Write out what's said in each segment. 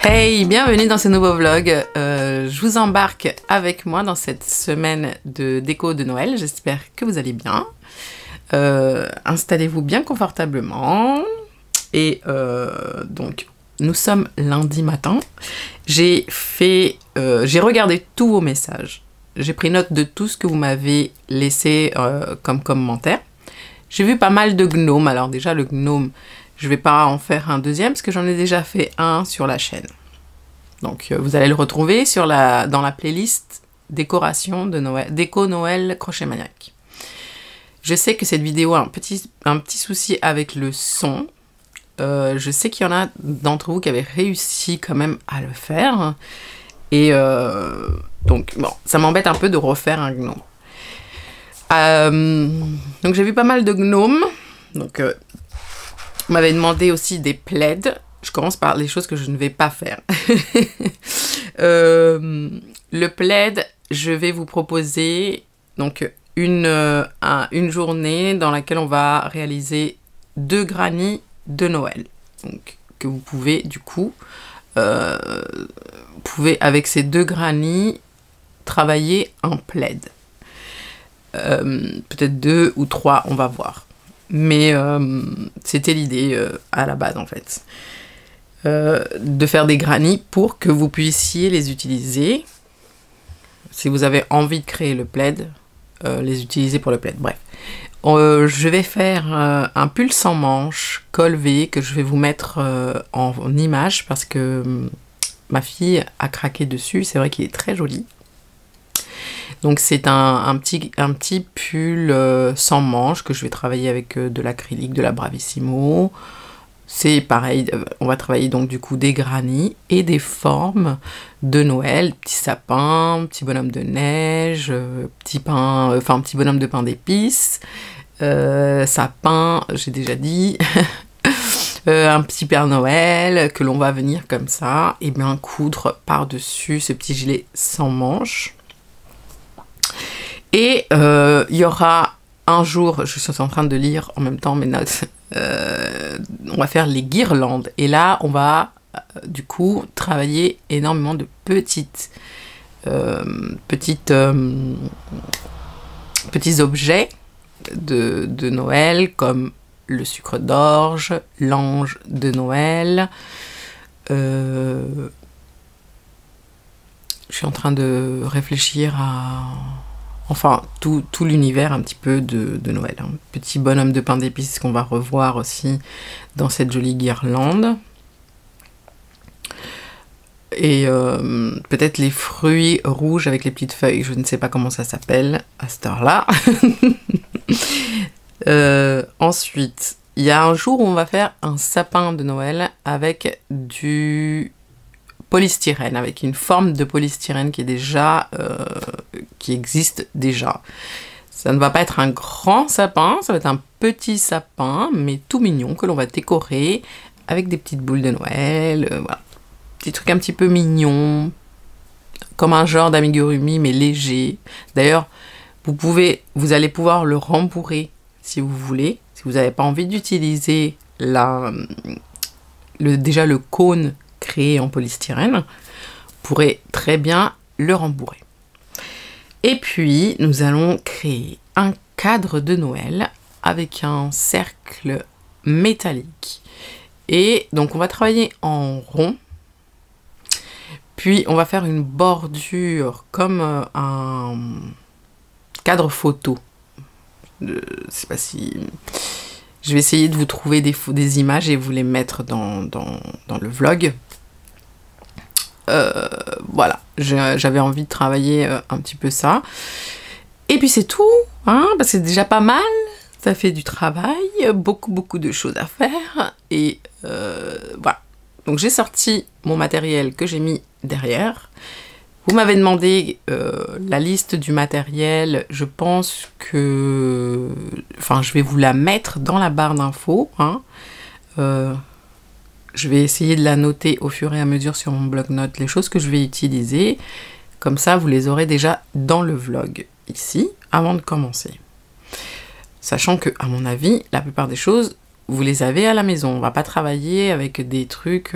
Hey, bienvenue dans ce nouveau vlog. Je vous embarque avec moi dans cette semaine de déco de Noël. J'espère que vous allez bien. Installez-vous bien confortablement. Et donc, nous sommes lundi matin. J'ai regardé tous vos messages. J'ai pris note de tout ce que vous m'avez laissé comme commentaire. J'ai vu pas mal de gnomes. Alors déjà, le gnome, je ne vais pas en faire un deuxième parce que j'en ai déjà fait un sur la chaîne. Donc vous allez le retrouver dans la playlist décoration de Noël, déco Noël crochet maniaque. Je sais que cette vidéo a un petit souci avec le son. Je sais qu'il y en a d'entre vous qui avaient réussi quand même à le faire. Et donc bon, ça m'embête un peu de refaire un gnome. Donc j'ai vu pas mal de gnomes. Donc vous m'avez demandé aussi des plaids. Je commence par les choses que je ne vais pas faire. Le plaid, je vais vous proposer donc une journée dans laquelle on va réaliser 2 grannies de Noël. Donc que vous pouvez du coup, avec ces 2 grannies travailler un plaid. Peut-être 2 ou 3, on va voir. Mais c'était l'idée à la base en fait. De faire des grannies pour que vous puissiez les utiliser. Si vous avez envie de créer le plaid, les utiliser pour le plaid. Bref. Je vais faire un pull sans manches, col V, que je vais vous mettre en image parce que ma fille a craqué dessus. C'est vrai qu'il est très joli. Donc c'est un petit pull sans manches que je vais travailler avec de l'acrylique, de la Bravissimo. C'est pareil, on va travailler donc du coup des grannies et des formes de Noël, petit sapin, petit bonhomme de neige, petit bonhomme de pain d'épices, sapin, j'ai déjà dit, un petit Père Noël que l'on va venir comme ça et bien coudre par-dessus ce petit gilet sans manches. Et il y aura un jour, je suis en train de lire en même temps mes notes, on va faire les guirlandes. Et là, on va du coup travailler énormément de petits objets de Noël, comme le sucre d'orge, l'ange de Noël. Je suis en train de réfléchir à... Enfin, tout l'univers un petit peu de Noël. Hein. Petit bonhomme de pain d'épices qu'on va revoir aussi dans cette jolie guirlande. Et peut-être les fruits rouges avec les petites feuilles. Je ne sais pas comment ça s'appelle à cette heure-là. Ensuite, il y a un jour où on va faire un sapin de Noël avec du polystyrène, avec une forme de polystyrène qui est déjà qui existe déjà. Ça ne va pas être un grand sapin, ça va être un petit sapin, mais tout mignon, que l'on va décorer avec des petites boules de Noël, voilà. Petit truc un petit peu mignon, comme un genre d'amigurumi, mais léger. D'ailleurs, vous allez pouvoir le rembourrer si vous voulez, si vous n'avez pas envie d'utiliser déjà le cône créé en polystyrène, vous pourrez très bien le rembourrer. Et puis, nous allons créer un cadre de Noël avec un cercle métallique. Et donc, on va travailler en rond. Puis, on va faire une bordure comme un cadre photo. Je ne sais pas si... Je vais essayer de vous trouver des images et vous les mettre dans le vlog. Voilà, j'avais envie de travailler un petit peu ça. Et puis c'est tout, hein, bah c'est déjà pas mal. Ça fait du travail, beaucoup de choses à faire. Et voilà. Donc j'ai sorti mon matériel que j'ai mis derrière. Vous m'avez demandé la liste du matériel. Je pense que... Enfin, je vais vous la mettre dans la barre d'infos. Hein. Je vais essayer de la noter au fur et à mesure sur mon bloc-notes, les choses que je vais utiliser. Comme ça, vous les aurez déjà dans le vlog, ici, avant de commencer. Sachant que, à mon avis, la plupart des choses, vous les avez à la maison. On va pas travailler avec des trucs,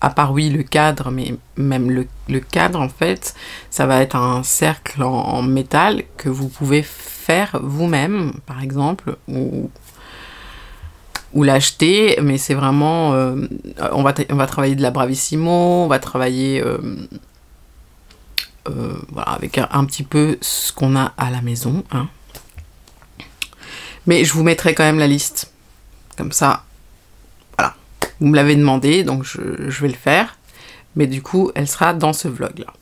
à part oui le cadre, mais même le cadre en fait, ça va être un cercle en métal que vous pouvez faire vous-même, par exemple, ou l'acheter, mais c'est vraiment, on va travailler de la Bravissimo, on va travailler voilà, avec un petit peu ce qu'on a à la maison, hein. Mais je vous mettrai quand même la liste. Comme ça, voilà. Vous me l'avez demandé, donc je vais le faire. Mais du coup, elle sera dans ce vlog-là.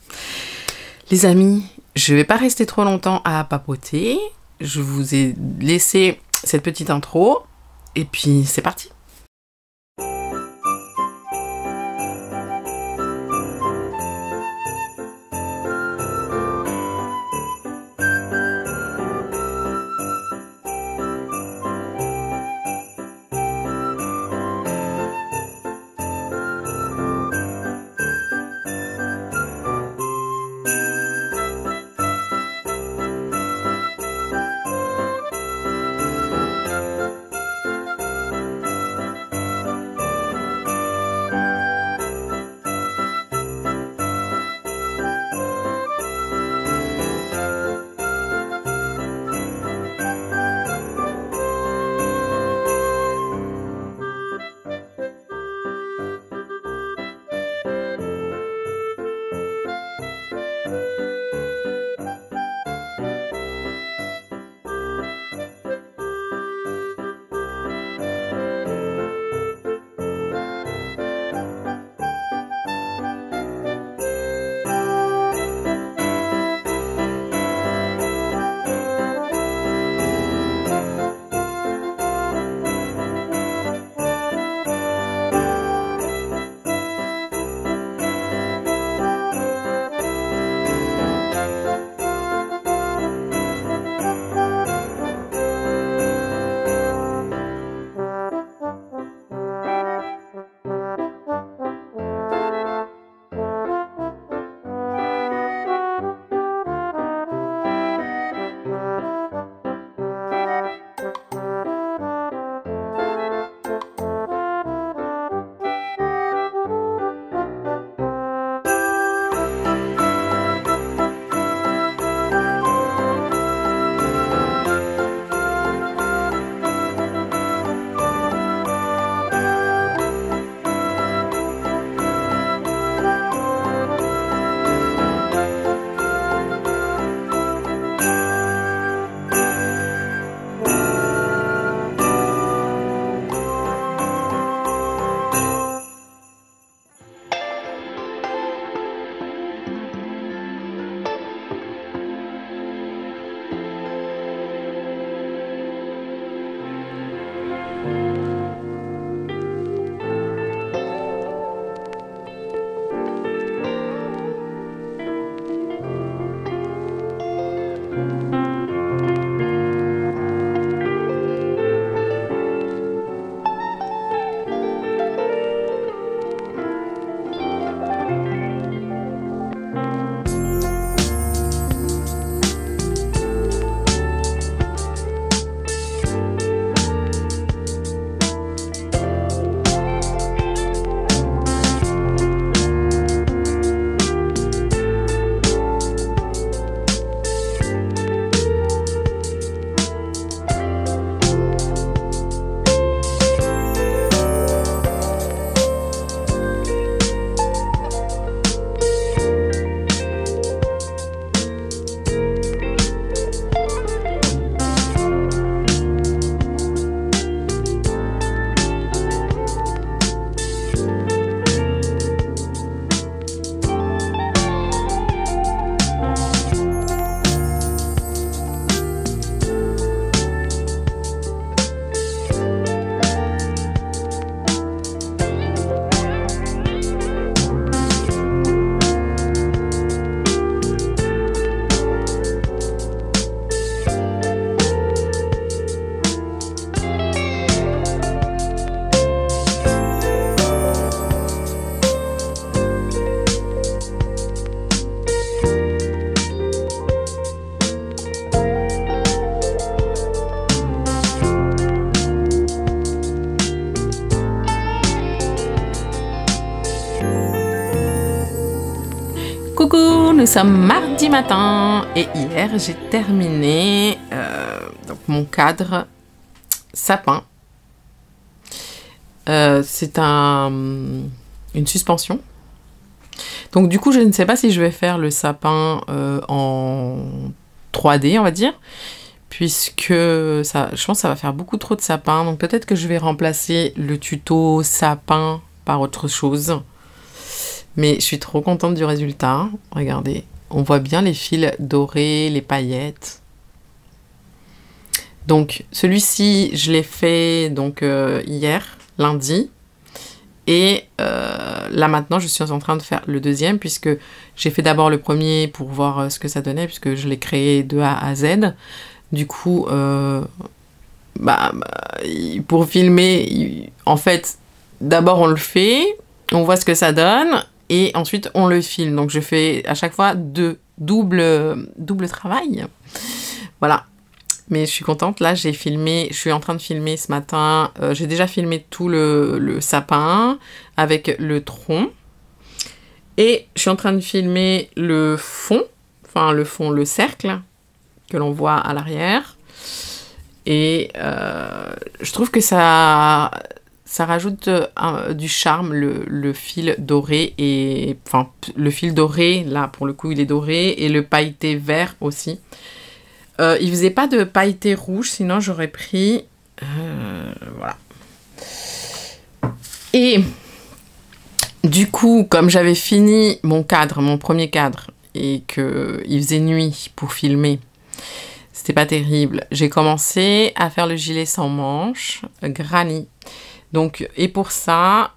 Les amis, je vais pas rester trop longtemps à papoter. Je vous ai laissé cette petite intro. Et puis, c'est parti. sommes mardi matin et hier j'ai terminé donc mon cadre sapin. C'est une suspension. Donc du coup je ne sais pas si je vais faire le sapin en 3D on va dire. Puisque ça, je pense que ça va faire beaucoup trop de sapin. Donc peut-être que je vais remplacer le tuto sapin par autre chose. Mais je suis trop contente du résultat. Regardez, on voit bien les fils dorés, les paillettes. Donc celui-ci, je l'ai fait donc hier, lundi. Et là maintenant, je suis en train de faire le deuxième puisque j'ai fait d'abord le premier pour voir ce que ça donnait puisque je l'ai créé de A à Z. Du coup, pour filmer, en fait, d'abord on le fait, on voit ce que ça donne. Et ensuite, on le filme. Donc, je fais à chaque fois double travail. Voilà. Mais je suis contente. Là, je suis en train de filmer ce matin. J'ai déjà filmé tout le sapin avec le tronc. Et je suis en train de filmer le fond. Enfin, le cercle que l'on voit à l'arrière. Et je trouve que ça rajoute du charme, le fil doré, et enfin le fil doré, là pour le coup il est doré, et le pailleté vert aussi. Il faisait pas de pailleté rouge, sinon j'aurais pris... voilà. Et du coup, comme j'avais fini mon premier cadre, et qu'il faisait nuit pour filmer, c'était pas terrible, j'ai commencé à faire le gilet sans manches, granny. Donc, et pour ça,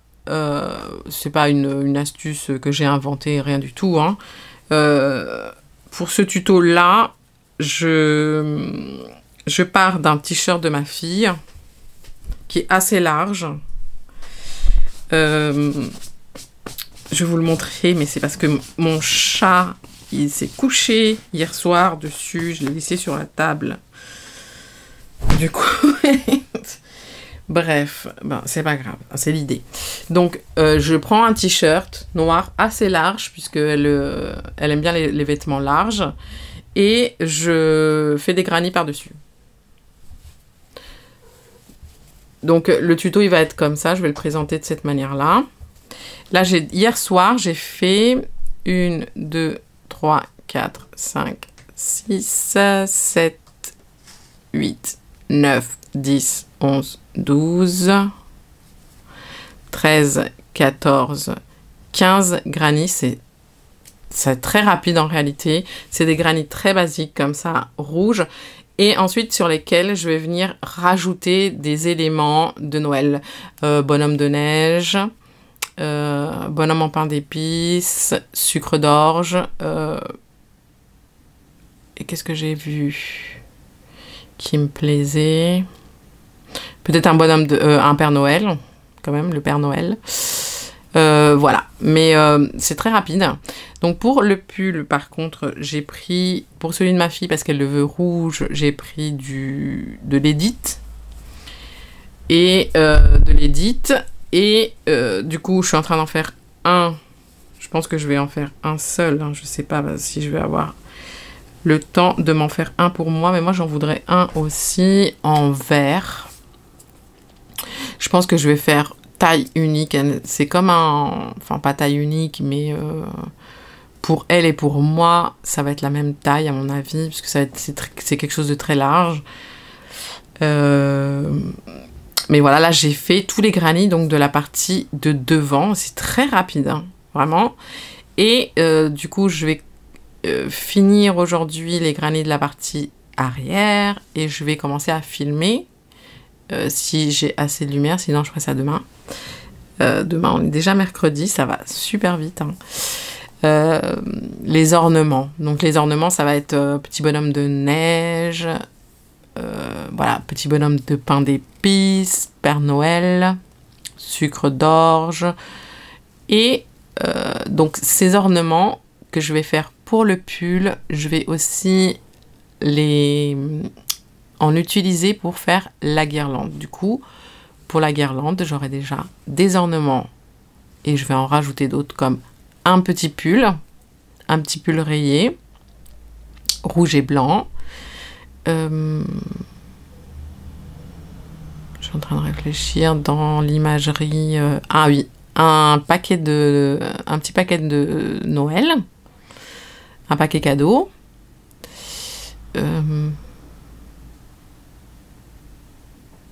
c'est pas une astuce que j'ai inventée, rien du tout. Hein. Pour ce tuto-là, je pars d'un t-shirt de ma fille qui est assez large. Je vais vous le montrer, mais c'est parce que mon chat, il s'est couché hier soir dessus. Je l'ai laissé sur la table. Du coup... Bref, ben, c'est pas grave, c'est l'idée. Donc, je prends un t-shirt noir assez large, puisqu'elle aime bien les vêtements larges, et je fais des granny par-dessus. Donc, le tuto, il va être comme ça, je vais le présenter de cette manière-là. Là, hier soir, j'ai fait 1, 2, 3, 4, 5, 6, 7, 8, 9, 10, 11, 12, 13, 14, 15 granny. C'est très rapide en réalité. C'est des granny très basiques comme ça, rouges. Et ensuite sur lesquels je vais venir rajouter des éléments de Noël. Bonhomme de neige, bonhomme en pain d'épices, sucre d'orge. Et qu'est-ce que j'ai vu qui me plaisait? Peut-être un bonhomme un Père Noël, quand même, le Père Noël. Voilà, mais c'est très rapide. Donc pour le pull, par contre, j'ai pris, pour celui de ma fille, parce qu'elle le veut rouge, j'ai pris de l'Edith. Et du coup, je suis en train d'en faire un. Je pense que je vais en faire un seul. Hein. Je sais pas si je vais avoir le temps de m'en faire un pour moi, mais moi j'en voudrais un aussi en vert. Je pense que je vais faire taille unique. C'est comme enfin pas taille unique, mais pour elle et pour moi, ça va être la même taille à mon avis, puisque c'est quelque chose de très large. Mais voilà, là j'ai fait tous les granny donc de la partie de devant. C'est très rapide, hein, vraiment. Et du coup, je vais finir aujourd'hui les granny de la partie arrière et je vais commencer à filmer si j'ai assez de lumière, sinon je ferai ça demain. Demain, on est déjà mercredi, ça va super vite. Hein. Les ornements. Donc les ornements, ça va être petit bonhomme de neige, voilà, petit bonhomme de pain d'épices, Père Noël, sucre d'orge. Et donc ces ornements que je vais faire pour le pull, je vais aussi en utiliser pour faire la guirlande. Du coup, pour la guirlande, j'aurai déjà des ornements et je vais en rajouter d'autres comme un petit pull, un petit pull rayé, rouge et blanc. Je suis en train de réfléchir dans l'imagerie. Ah oui, un petit paquet de Noël, un paquet cadeau.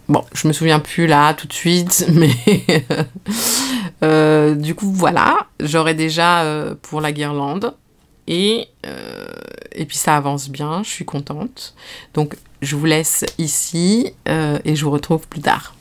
Bon, je me souviens plus là tout de suite, mais du coup voilà, j'aurai déjà pour la guirlande et puis ça avance bien, je suis contente. Donc je vous laisse ici et je vous retrouve plus tard.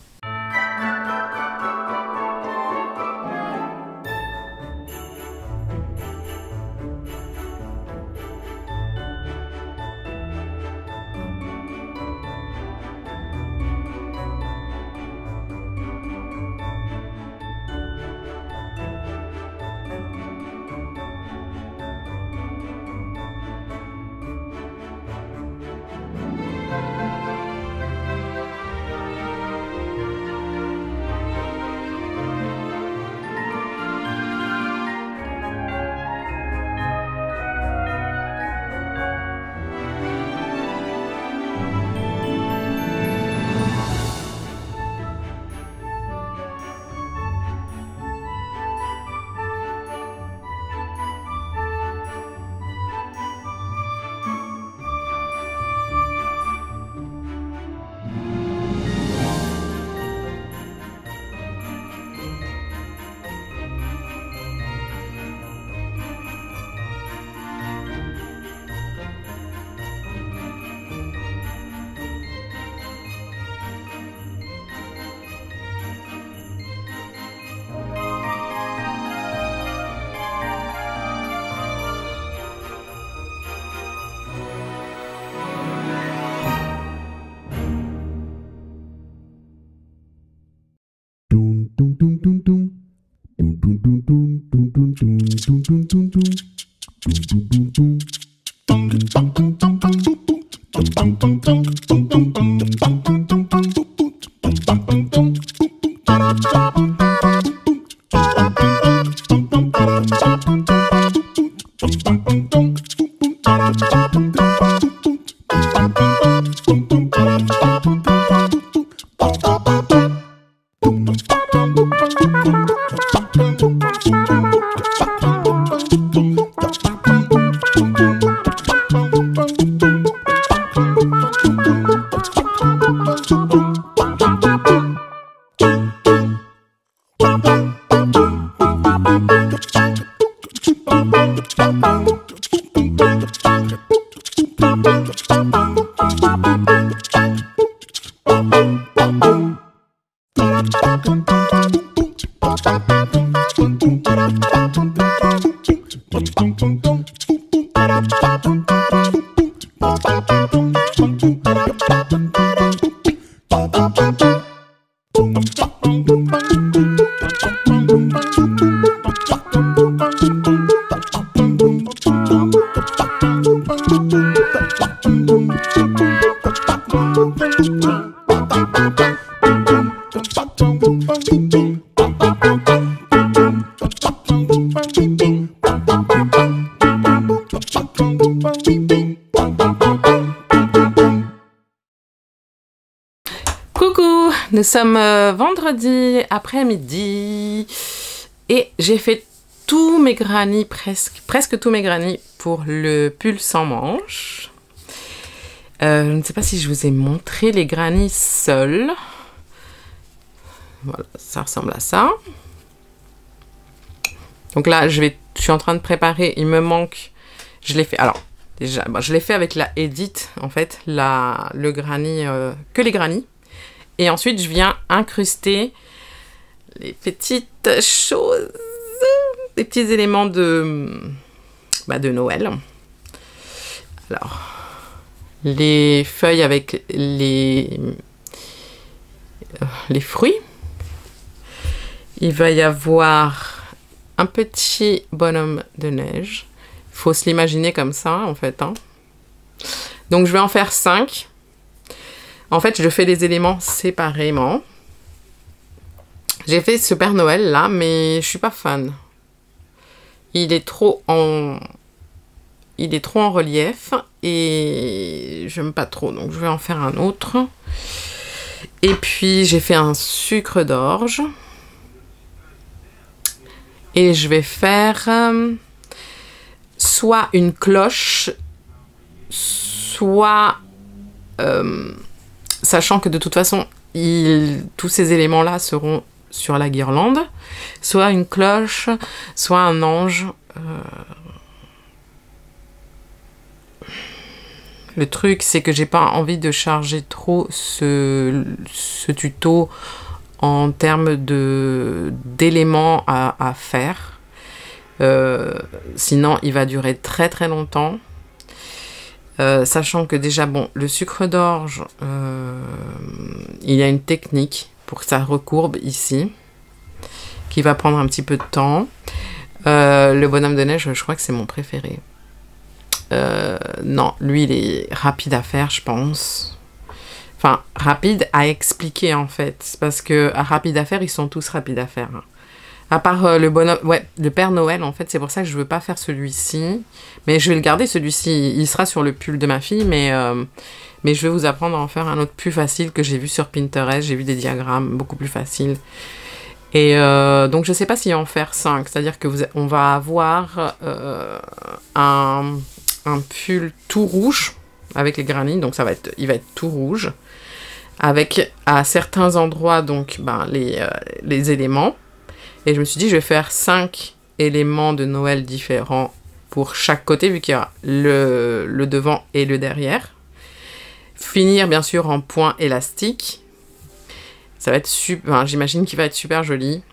Coucou, nous sommes vendredi après-midi et j'ai fait tous mes granny, presque tous mes granny pour le pull sans manches. Je ne sais pas si je vous ai montré les granny seuls. Voilà, ça ressemble à ça. Donc là, je suis en train de préparer, il me manque, je l'ai fait, alors déjà, je l'ai fait avec la Edit, en fait, le granny, que les granny. Et ensuite, je viens incruster les petites choses, les petits éléments de Noël. Alors, les feuilles avec les fruits. Il va y avoir un petit bonhomme de neige. Il faut se l'imaginer comme ça, en fait. Hein. Donc, je vais en faire 5. En fait, je fais les éléments séparément. J'ai fait ce Père Noël là, mais je suis pas fan. Il est trop en il est trop en relief et j'aime pas trop, donc je vais en faire un autre. Et puis j'ai fait un sucre d'orge et je vais faire soit une cloche, soit sachant que de toute façon tous ces éléments là seront sur la guirlande, soit une cloche, soit un ange. Le truc, c'est que j'ai pas envie de charger trop ce tuto en termes d'éléments à faire. Sinon, il va durer très très longtemps. Sachant que déjà, bon, le sucre d'orge, il y a une technique pour que ça recourbe ici, qui va prendre un petit peu de temps. Le bonhomme de neige, je crois que c'est mon préféré. Non, lui, il est rapide à faire, je pense. Enfin, rapide à expliquer, en fait. Parce que rapide à faire, ils sont tous rapides à faire. Hein. À part le bonhomme... Ouais, le Père Noël, en fait, c'est pour ça que je veux pas faire celui-ci. Mais je vais le garder, celui-ci. Il sera sur le pull de ma fille, mais je vais vous apprendre à en faire un autre plus facile que j'ai vu sur Pinterest. J'ai vu des diagrammes beaucoup plus faciles. Et donc, je sais pas si en faire 5. C'est-à-dire que on va avoir un pull tout rouge avec les granits, donc il va être tout rouge, avec à certains endroits donc les éléments. Et je me suis dit, je vais faire 5 éléments de Noël différents pour chaque côté, vu qu'il y a le devant et le derrière. Finir bien sûr en point élastique. Ça va être super, enfin, j'imagine qu'il va être super joli.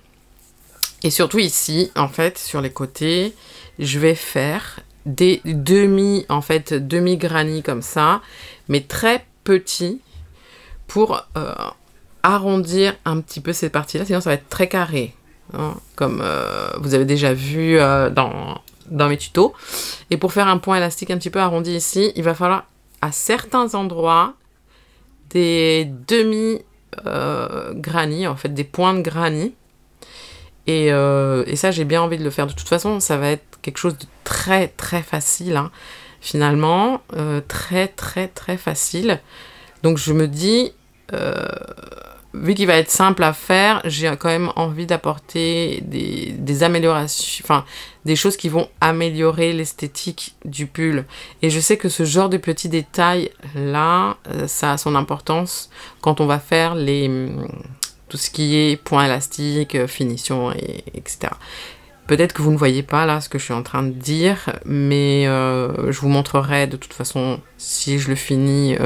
Et surtout ici, en fait, sur les côtés, je vais faire des demi-granits comme ça, mais très petits pour arrondir un petit peu cette partie-là, sinon ça va être très carré, hein, comme vous avez déjà vu dans mes tutos. Et pour faire un point élastique un petit peu arrondi ici, il va falloir à certains endroits des demi-granits, en fait des points de granit. Et ça, j'ai bien envie de le faire. De toute façon, ça va être quelque chose de très, très facile, hein, finalement. Très, très, très facile. Donc, je me dis, vu qu'il va être simple à faire, j'ai quand même envie d'apporter des améliorations, enfin, des choses qui vont améliorer l'esthétique du pull. Et je sais que ce genre de petits détails-là, ça a son importance quand on va faire tout ce qui est point élastique, finition, etc. Peut-être que vous ne voyez pas là ce que je suis en train de dire, mais je vous montrerai de toute façon si je le finis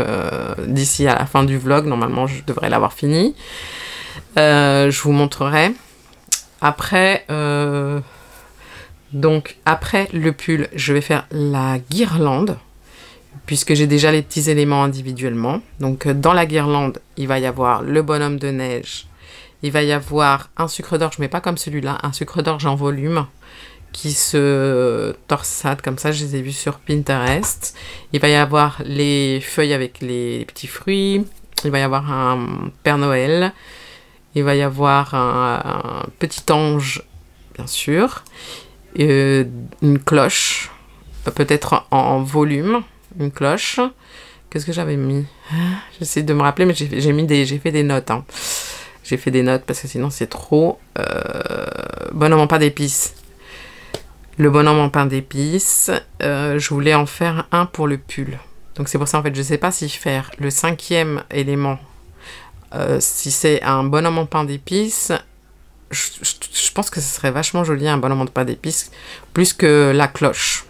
d'ici à la fin du vlog. Normalement, je devrais l'avoir fini. Je vous montrerai. Après, donc après le pull, je vais faire la guirlande, puisque j'ai déjà les petits éléments individuellement. Donc dans la guirlande, il va y avoir le bonhomme de neige. Il va y avoir un sucre d'orge, mais pas comme celui-là, un sucre d'orge en volume qui se torsade comme ça, je les ai vus sur Pinterest. Il va y avoir les feuilles avec les petits fruits, il va y avoir un Père Noël, il va y avoir un petit ange, bien sûr, une cloche, peut-être en volume, une cloche. Qu'est-ce que j'avais mis? J'essaie de me rappeler, mais j'ai fait des notes, hein. J'ai fait des notes parce que sinon c'est trop. Bonhomme en pain d'épices. Le bonhomme en pain d'épices. Je voulais en faire un pour le pull. Donc c'est pour ça en fait je ne sais pas si faire le 5e élément. Si c'est un bonhomme en pain d'épices. Je pense que ce serait vachement joli un bonhomme en pain d'épices. Plus que la cloche.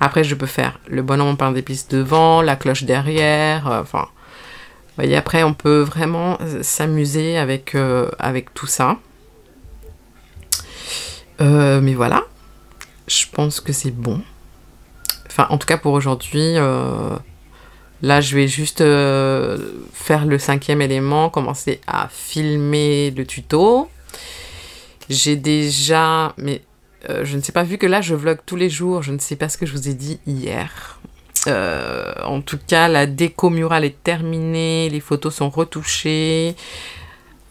Après je peux faire le bonhomme en pain d'épices devant. La cloche derrière. Enfin... Vous voyez, après, on peut vraiment s'amuser avec tout ça. Mais voilà, je pense que c'est bon. Enfin, en tout cas, pour aujourd'hui, là, je vais juste faire le 5e élément, commencer à filmer le tuto. J'ai déjà... Mais je ne sais pas, vu que là, je vlog tous les jours, je ne sais pas ce que je vous ai dit hier. En tout cas, la déco murale est terminée, les photos sont retouchées.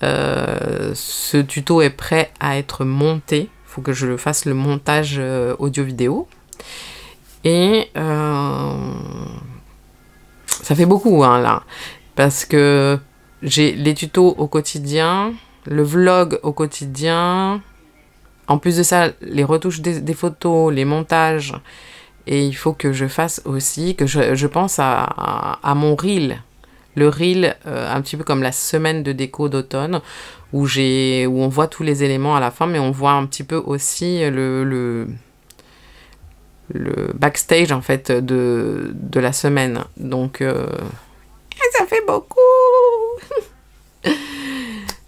Ce tuto est prêt à être monté. Il faut que je fasse le montage audio-vidéo. Et ça fait beaucoup, hein, là. Parce que j'ai les tutos au quotidien, le vlog au quotidien. En plus de ça, les retouches des photos, les montages. Et il faut que je fasse aussi, que je pense à mon reel. Le reel, un petit peu comme la semaine de déco d'automne, où on voit tous les éléments à la fin, mais on voit un petit peu aussi le backstage, en fait, de la semaine. Donc, ça fait beaucoup.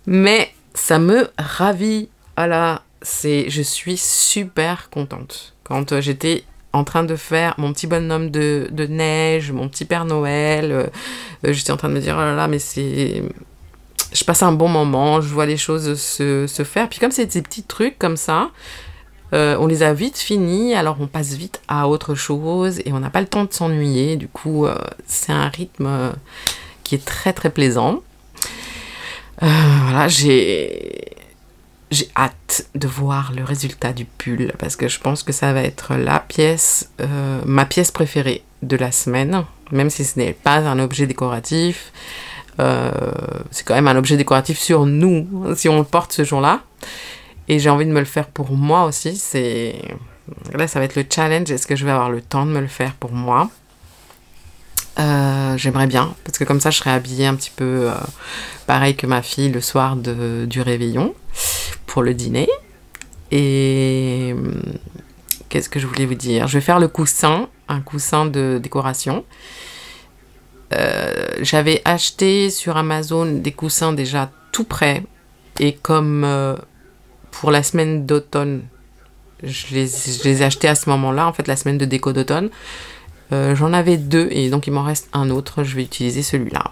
Mais ça me ravit. Voilà, je suis super contente. Quand j'étais en train de faire mon petit bonhomme de neige, mon petit Père Noël, j'étais en train de me dire, oh là là, mais je passe un bon moment, je vois les choses se faire. Puis comme c'est des petits trucs comme ça, on les a vite finis, alors on passe vite à autre chose et on n'a pas le temps de s'ennuyer. Du coup, c'est un rythme qui est très très plaisant. Voilà, j'ai hâte de voir le résultat du pull parce que je pense que ça va être ma pièce préférée de la semaine, même si ce n'est pas un objet décoratif. C'est quand même un objet décoratif sur nous, si on le porte ce jour-là. Et j'ai envie de me le faire pour moi aussi. Là, ça va être le challenge. Est-ce que je vais avoir le temps de me le faire pour moi? J'aimerais bien, parce que comme ça, je serais habillée un petit peu pareil que ma fille le soir du réveillon pour le dîner. Et qu'est-ce que je voulais vous dire? Je vais faire le coussin, un coussin de décoration. J'avais acheté sur Amazon des coussins déjà tout prêts. Et comme pour la semaine d'automne, je les ai achetés à ce moment-là, en fait, la semaine de déco d'automne. J'en avais 2 et donc il m'en reste un autre. Je vais utiliser celui-là.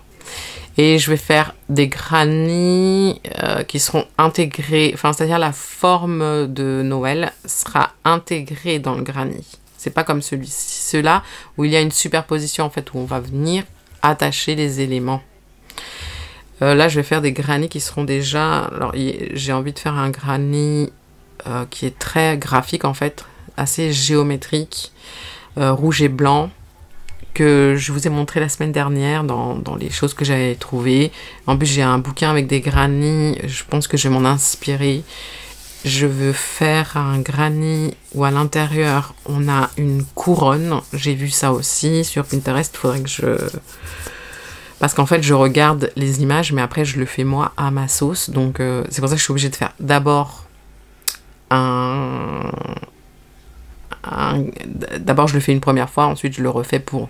Et je vais faire des granny qui seront intégrés, enfin, c'est-à-dire la forme de Noël sera intégrée dans le granny. C'est pas comme ceux-là où il y a une superposition, en fait, où on va venir attacher les éléments. Là, je vais faire des granny qui seront déjà... Alors, j'ai envie de faire un granny qui est très graphique, en fait, assez géométrique, rouge et blanc, que je vous ai montré la semaine dernière dans les choses que j'avais trouvées. En plus, j'ai un bouquin avec des granny, je pense que je vais m'en inspirer. Je veux faire un granny où à l'intérieur, on a une couronne. J'ai vu ça aussi sur Pinterest, il faudrait que parce qu'en fait, je regarde les images, mais après, je le fais moi à ma sauce. Donc, c'est pour ça que je suis obligée de faire d'abord d'abord, je le fais une première fois. Ensuite, je le refais pour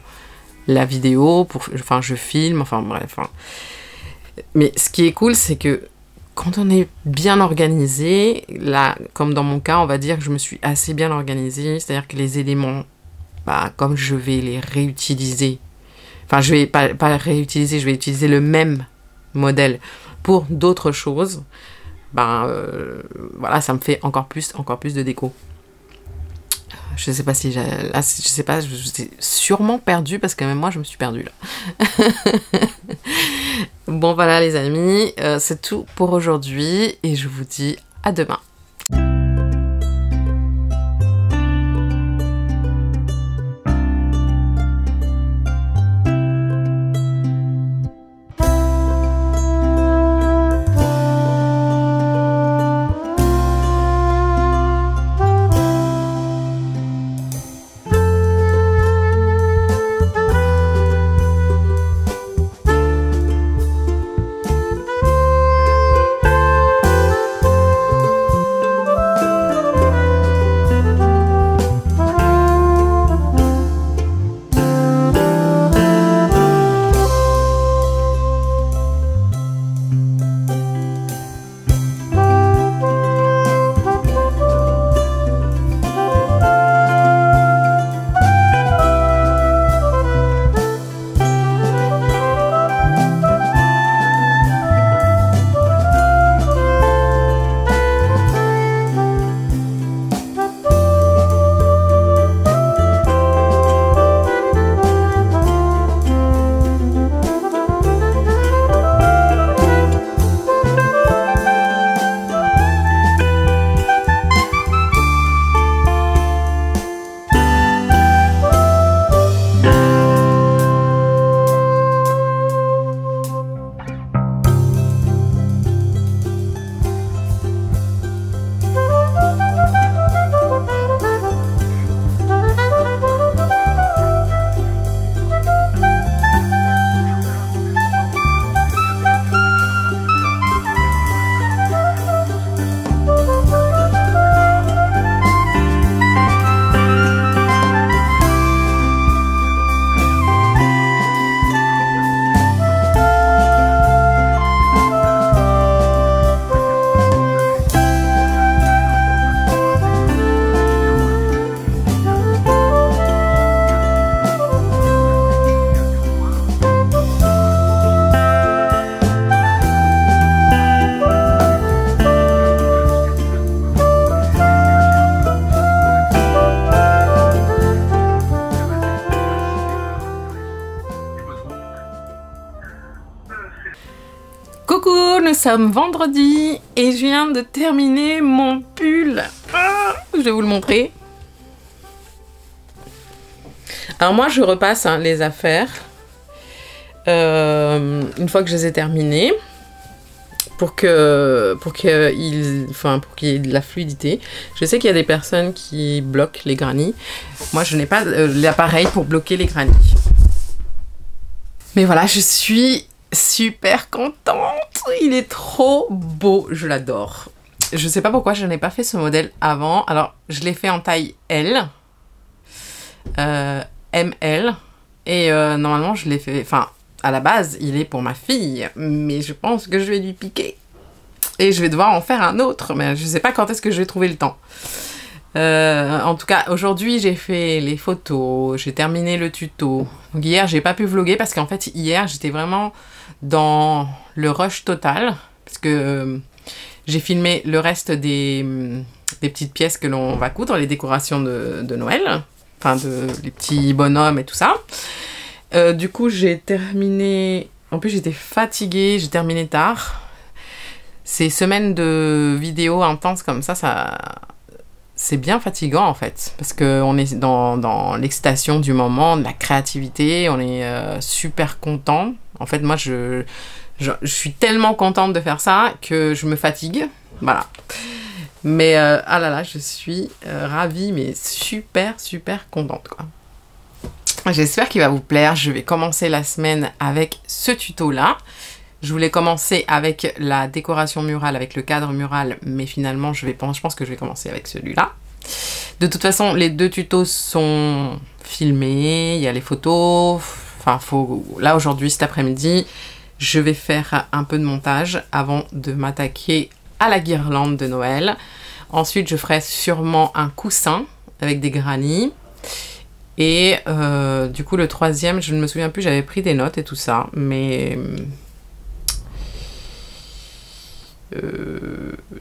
la vidéo. Enfin, je filme. Enfin, bref. Hein. Mais ce qui est cool, c'est que quand on est bien organisé, là, comme dans mon cas, on va dire que je me suis assez bien organisée. C'est-à-dire que les éléments, comme je vais les réutiliser, enfin, je vais pas les réutiliser, je vais utiliser le même modèle pour d'autres choses. Voilà, ça me fait encore plus de déco. Je sais pas si là, je sais pas, je suis sûrement perdue parce que même moi je me suis perdue là. Bon voilà les amis, c'est tout pour aujourd'hui et je vous dis à demain. sommes vendredi et je viens de terminer mon pull. Je vais vous le montrer. Alors moi, je repasse les affaires une fois que je les ai terminées pour qu'il y ait de la fluidité. Je sais qu'il y a des personnes qui bloquent les granny. Moi, je n'ai pas l'appareil pour bloquer les granny. Mais voilà, je suis super contente. Il est trop beau, je l'adore. Je sais pas pourquoi je n'ai pas fait ce modèle avant. Alors, je l'ai fait en taille L, ML, et normalement je l'ai fait, enfin, à la base, il est pour ma fille, mais je pense que je vais lui piquer. Et je vais devoir en faire un autre, mais je sais pas quand est-ce que je vais trouver le temps. En tout cas, aujourd'hui, j'ai fait les photos, j'ai terminé le tuto. Donc hier, j'ai pas pu vlogger parce qu'en fait, hier, j'étais vraiment dans le rush total. Parce que j'ai filmé le reste des petites pièces que l'on va coudre, les décorations de Noël. Enfin, les petits bonhommes et tout ça. Du coup, j'ai terminé... En plus, j'étais fatiguée, j'ai terminé tard. Ces semaines de vidéos intenses comme ça... C'est bien fatigant en fait, parce qu'on est dans l'excitation du moment, de la créativité, on est super content. En fait, moi, je suis tellement contente de faire ça que je me fatigue, voilà. Mais ah là là, je suis ravie, mais super contente, quoi. J'espère qu'il va vous plaire. Je vais commencer la semaine avec ce tuto-là. Je voulais commencer avec la décoration murale, avec le cadre mural, mais finalement, je pense que je vais commencer avec celui-là. De toute façon, les deux tutos sont filmés, il y a les photos. Enfin, là, aujourd'hui, cet après-midi, je vais faire un peu de montage avant de m'attaquer à la guirlande de Noël. Ensuite, je ferai sûrement un coussin avec des granny. Et du coup, le troisième, je ne me souviens plus, j'avais pris des notes et tout ça, mais...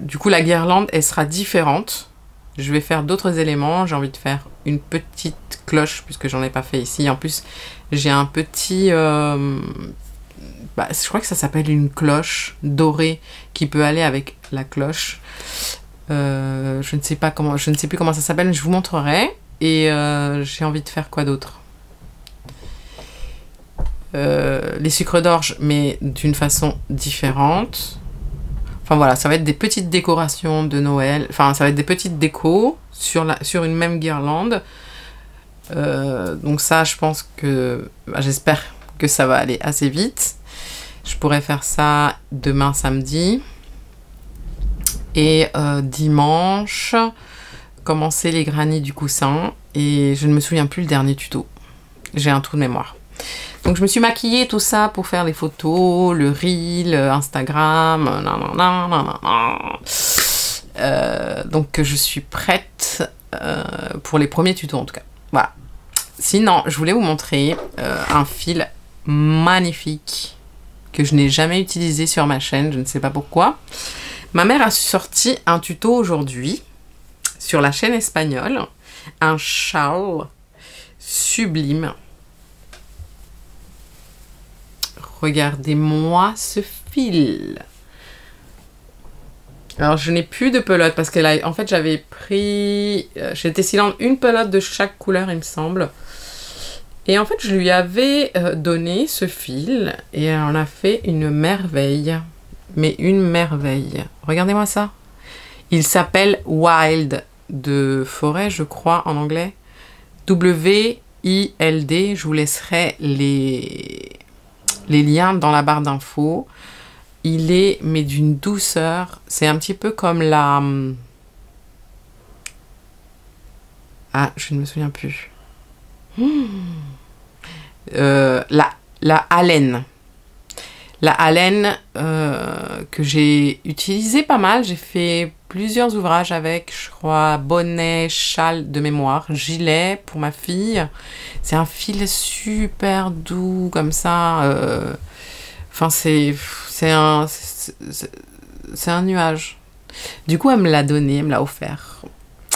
du coup, la guirlande, elle sera différente. Je vais faire d'autres éléments. J'ai envie de faire une petite cloche, puisque j'en ai pas fait ici. En plus, j'ai un petit... je crois que ça s'appelle une cloche dorée qui peut aller avec la cloche. Je ne sais plus comment ça s'appelle, mais je vous montrerai. Et j'ai envie de faire quoi d'autre? Les sucres d'orge, mais d'une façon différente. Enfin voilà, ça va être des petites décorations de Noël. Enfin, ça va être des petites décos sur une même guirlande. Donc ça, je pense que... j'espère que ça va aller assez vite. Je pourrais faire ça demain samedi. Et dimanche, commencer les granny du coussin. Et je ne me souviens plus le dernier tuto. J'ai un trou de mémoire. Donc je me suis maquillée, tout ça, pour faire les photos, le reel, Instagram, donc je suis prête pour les premiers tutos en tout cas. Voilà. Sinon, je voulais vous montrer un fil magnifique que je n'ai jamais utilisé sur ma chaîne, je ne sais pas pourquoi. Ma mère a sorti un tuto aujourd'hui sur la chaîne espagnole, un châle sublime. Regardez-moi ce fil. Alors, je n'ai plus de pelote parce que en fait, j'avais pris... J'étais silente une pelote de chaque couleur, il me semble. Et en fait, je lui avais donné ce fil et elle en a fait une merveille. Mais une merveille. Regardez-moi ça. Il s'appelle Wild, de forêt, je crois, en anglais. W-I-L-D. Je vous laisserai les liens dans la barre d'infos. Il est, mais d'une douceur. C'est un petit peu comme la... Ah, je ne me souviens plus. La haleine. La haleine que j'ai utilisée pas mal. J'ai fait plusieurs ouvrages avec, je crois, bonnet, châle de mémoire, gilet pour ma fille. C'est un fil super doux comme ça. Enfin, c'est un nuage. Du coup, elle me l'a donné, elle me l'a offert.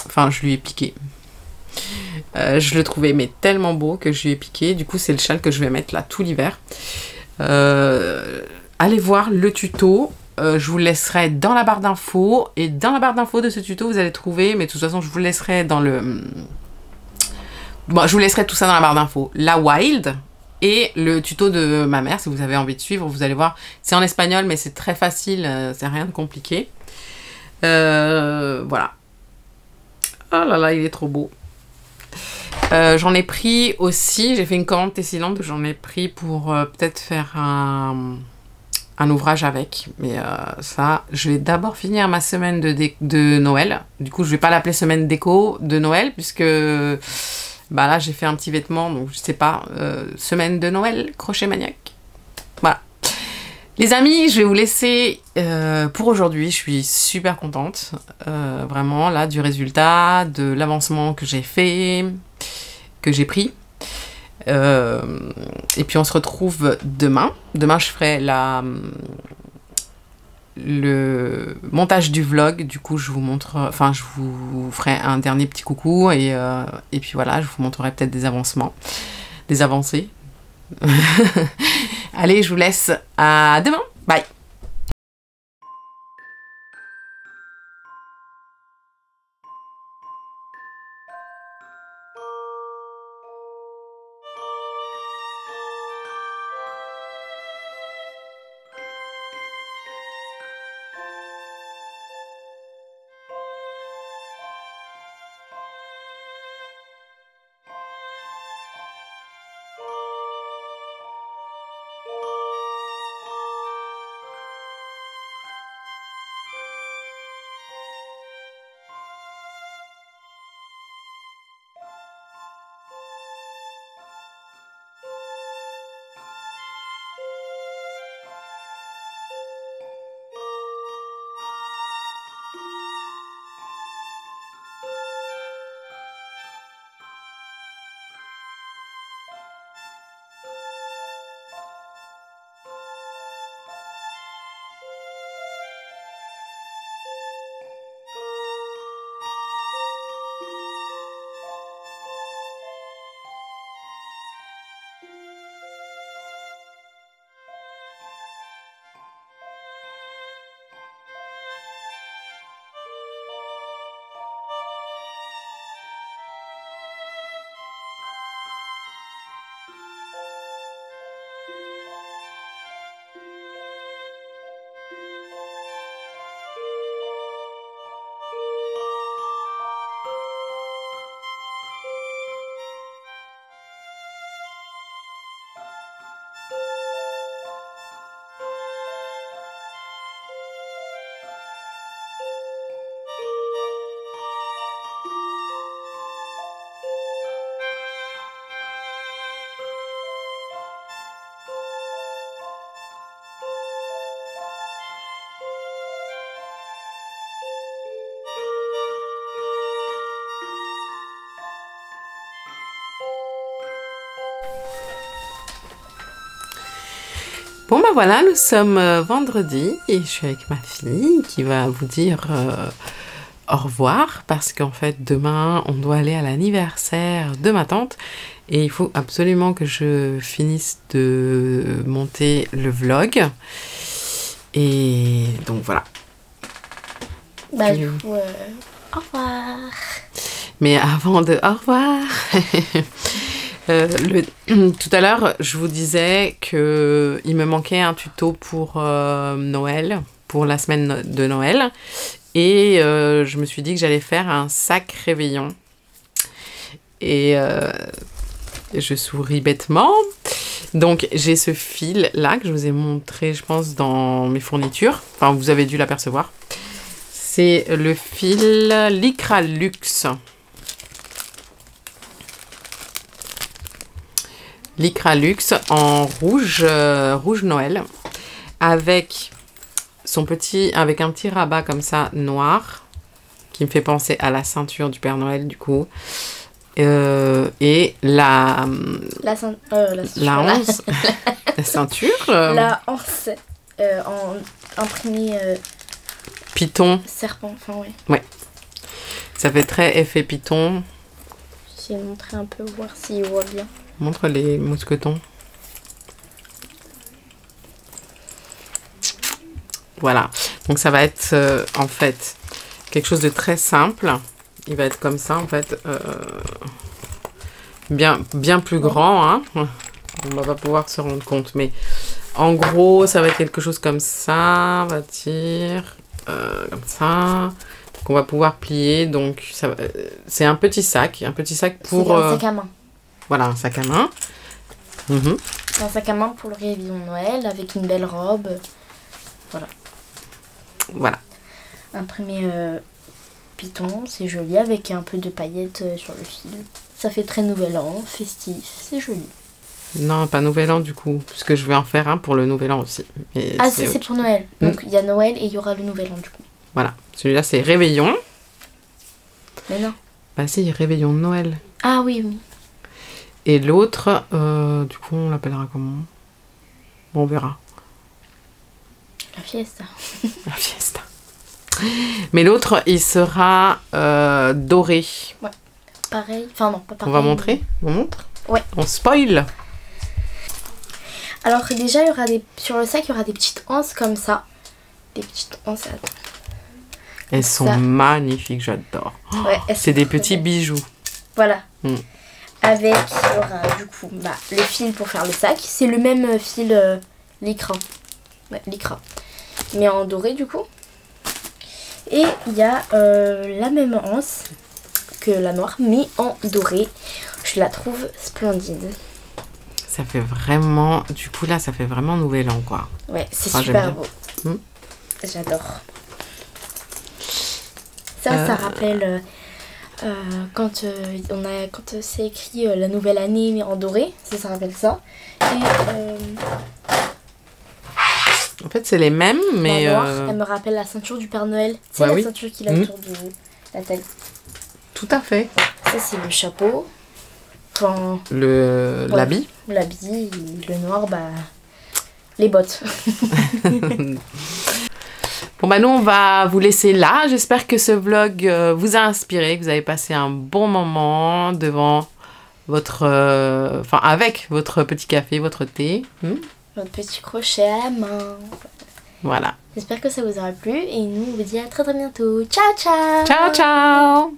Enfin, je lui ai piqué. Je le trouvais mais tellement beau que je lui ai piqué. Du coup, c'est le châle que je vais mettre là tout l'hiver. Allez voir le tuto je vous le laisserai dans la barre d'infos. Et dans la barre d'infos de ce tuto, vous allez trouver, mais de toute façon, je vous laisserai dans le... Bon, je vous laisserai tout ça dans la barre d'infos. La Wild et le tuto de ma mère, si vous avez envie de suivre, vous allez voir. C'est en espagnol, mais c'est très facile, c'est rien de compliqué. Voilà. Oh là là, il est trop beau. J'en ai pris aussi, j'ai fait une commande Tessilande, j'en ai pris pour peut-être faire un ouvrage avec. Mais ça, je vais d'abord finir ma semaine de Noël. Du coup, je vais pas l'appeler semaine déco de Noël, puisque bah là, j'ai fait un petit vêtement, donc je sais pas, semaine de Noël, crochet maniaque. Voilà. Les amis, je vais vous laisser pour aujourd'hui. Je suis super contente, vraiment, là, du résultat, de l'avancement que j'ai fait, que j'ai pris. Et puis, on se retrouve demain. Demain, je ferai le montage du vlog. Du coup, je vous montre, enfin, je vous ferai un dernier petit coucou. Et puis, voilà, je vous montrerai peut-être des avancements, des avancées. Allez, je vous laisse. À demain. Bye. Bon ben voilà, nous sommes vendredi et je suis avec ma fille qui va vous dire au revoir parce qu'en fait demain on doit aller à l'anniversaire de ma tante et il faut absolument que je finisse de monter le vlog et donc voilà. Bah du coup, au revoir. Mais avant de au revoir, tout à l'heure, je vous disais que il me manquait un tuto pour Noël, pour la semaine de Noël. Et je me suis dit que j'allais faire un sac réveillon. Et je souris bêtement. Donc, j'ai ce fil-là que je vous ai montré, je pense, dans mes fournitures. Enfin, vous avez dû l'apercevoir. C'est le fil Lycra Luxe. Lycra Luxe en rouge, rouge Noël, avec un petit rabat comme ça noir, qui me fait penser à la ceinture du Père Noël du coup, et la anse, la ceinture, la anse imprimée python, serpent, enfin ouais. Ouais, ça fait très effet python. J'ai montré un peu, voir s'il voit bien. Montre les mousquetons. Voilà. Donc ça va être en fait quelque chose de très simple. Il va être comme ça en fait. Bien plus grand. Hein. On va pas pouvoir se rendre compte. Mais en gros, ça va être quelque chose comme ça. On va dire comme ça. Qu'on va pouvoir plier. Donc c'est un petit sac. Un petit sac pour... C'est un sac à main. Voilà, un sac à main. C'est un sac à main pour le réveillon de Noël avec une belle robe. Voilà. Voilà. Imprimé Python, c'est joli avec un peu de paillettes sur le fil. Ça fait très nouvel an, festif, c'est joli. Non, pas Nouvel An du coup, puisque je vais en faire un pour le Nouvel An aussi. Mais ah, c'est pour Noël. Donc il y a Noël et il y aura le Nouvel An du coup. Voilà, celui-là c'est Réveillon. Mais non. Bah si, Réveillon de Noël. Ah oui, oui. Et l'autre, du coup on l'appellera comment? Bon, on verra. La fiesta. La fiesta. Mais l'autre, il sera doré. Ouais. Pareil. Enfin non, pas pareil. On va montrer? On montre? Ouais. On spoil. Alors déjà, il y aura sur le sac, il y aura des petites anses comme ça. Des petites anses. Attends. Elles sont magnifiques, j'adore. Ouais, c'est des petits bijoux. Voilà. Avec, il y aura du coup le fil pour faire le sac. C'est le même fil lycra. Ouais, lycra. Mais en doré du coup. Et il y a la même anse que la noire, mais en doré. Je la trouve splendide. Ça fait vraiment... Du coup là, ça fait vraiment Nouvel An quoi. Ouais, c'est super beau. J'adore. Ça rappelle... quand c'est écrit la nouvelle année mais en doré, ça rappelle ça. Et en fait c'est les mêmes mais... La noire, elle me rappelle la ceinture du Père Noël. C'est la ceinture qu'il a autour de la tête. Tout à fait. Ça c'est le chapeau. Enfin, l'habit. L'habit, le noir, les bottes. Bon nous on va vous laisser là. J'espère que ce vlog vous a inspiré, que vous avez passé un bon moment devant votre... avec votre petit café, votre thé. Votre petit crochet à la main. Voilà. J'espère que ça vous aura plu et nous on vous dit à très bientôt. Ciao ciao. Ciao ciao.